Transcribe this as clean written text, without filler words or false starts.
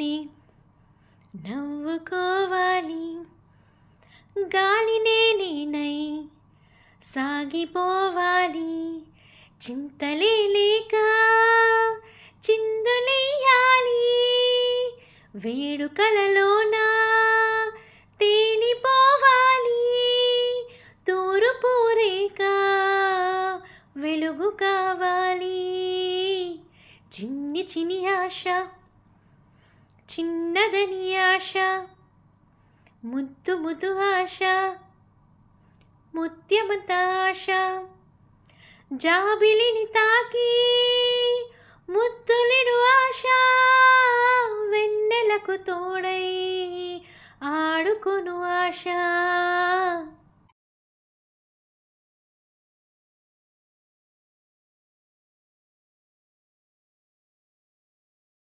నన్నే నవ్వుకోవాలి, గాలినే నేనై సాగిపోవాలి, చింతలే లేక చిందులెయ్యాలి, వేడుకలలోన తేలిపోవాలి, తూర్పు రేఖ వెలుగు కావాలి. చిన్ని చిన్ని ఆశ, చిన్నదని ఆశ, ముద్దు ముద్దు ఆశ, ముత్యమంత ఆశ, జాబిలిని తాకి ముద్దులిడు ఆశ, వెన్నెలకు తోడై ఆడుకొను ఆశ.